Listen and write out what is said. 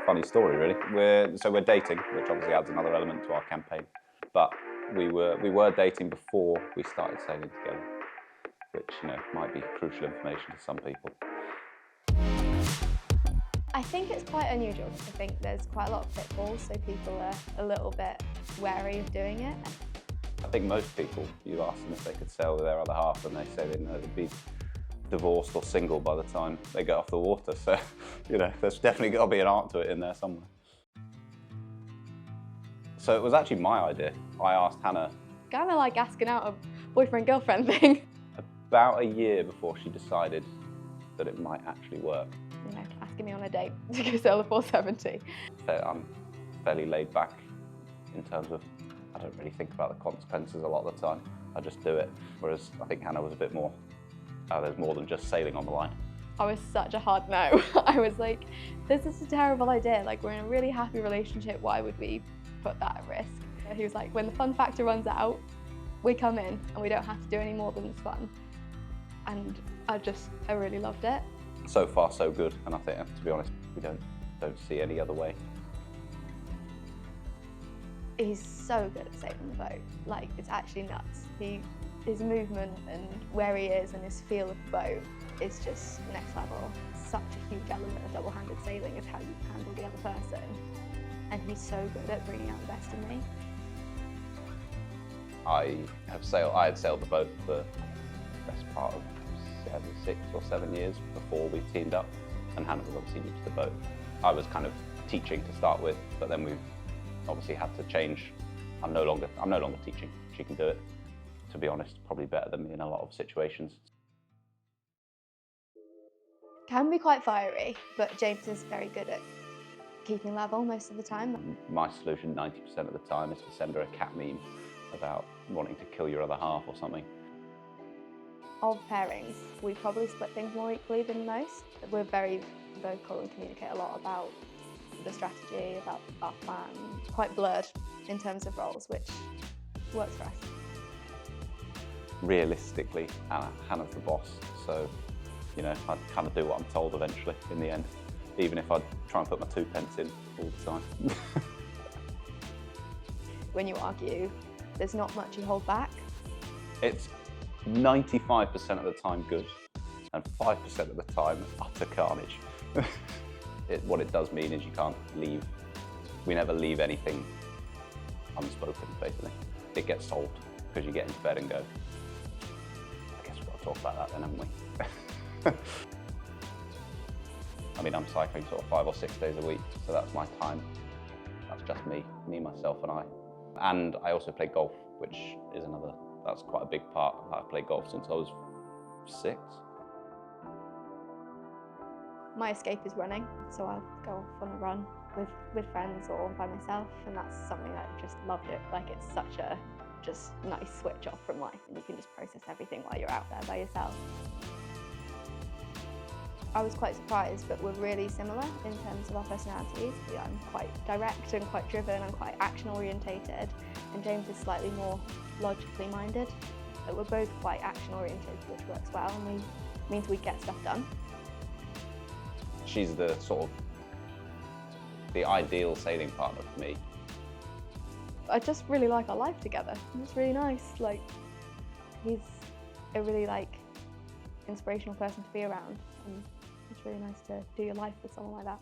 funny story, really. We're dating, which obviously adds another element to our campaign. But we were dating before we started sailing together, which might be crucial information to some people. I think it's quite unusual. I think there's quite a lot of pitfalls, so people are a little bit wary of doing it. I think most people, you ask them if they could sail with their other half, and they say they'd be divorced or single by the time they get off the water. So, there's definitely got to be an art to it in there somewhere. So it was actually my idea. I asked Hannah. Kind of like asking out a boyfriend-girlfriend thing. About a year before she decided that it might actually work. Asking me on a date to go sail the 470. I'm fairly laid back in terms of I don't really think about the consequences a lot of the time. I just do it. Whereas I think Hannah was a bit more, there's more than just sailing on the line. I was such a hard no. I was like, this is a terrible idea. Like, we're in a really happy relationship. Why would we put that at risk? He was like, when the fun factor runs out, we come in and we don't have to do any more than it's fun. And I really loved it. So far, so good. And I think, to be honest, we don't see any other way. He's so good at sailing the boat. Like, it's actually nuts. His movement and where he is and his feel of the boat is just next level. Such a huge element of double-handed sailing is how you handle the other person. And he's so good at bringing out the best in me. I had sailed the boat for the best part of 6 or 7 years before we teamed up, and Hannah was obviously new to the boat. I was kind of teaching to start with, but then we've obviously had to change. I'm no longer teaching. She can do it, to be honest, probably better than me in a lot of situations. Can be quite fiery, but James is very good at keeping level most of the time. My solution 90% of the time is to send her a cat meme about wanting to kill your other half or something. Of pairings, we probably split things more equally than most. We're very vocal and communicate a lot about the strategy, about our plan. Quite blurred in terms of roles, which works for us. Realistically, Hannah's the boss, so I'd kind of do what I'm told eventually in the end, even if I'd try and put my 2 pence in all the time. When you argue, there's not much you hold back. It's 95% of the time good, and 5% of the time utter carnage. What it does mean is we never leave anything unspoken, basically. It gets solved because you get into bed and go, I guess we've got to talk about that then, haven't we? I mean, I'm cycling sort of 5 or 6 days a week, so that's my time. That's just me, myself and I. And I also play golf, which is that's quite a big part. I've played golf since I was 6. My escape is running, so I'll go off on a run with friends or by myself, and that's something that I just loved it. Like, it's such a just nice switch off from life, and you can just process everything while you're out there by yourself. I was quite surprised, but we're really similar in terms of our personalities. I'm quite direct and quite driven and quite action-orientated, and James is slightly more logically minded. But we're both quite action-oriented, which works well, and means we get stuff done. She's the ideal sailing partner for me. I just really like our life together. It's really nice. Like, he's a really inspirational person to be around, and it's really nice to do your life with someone like that.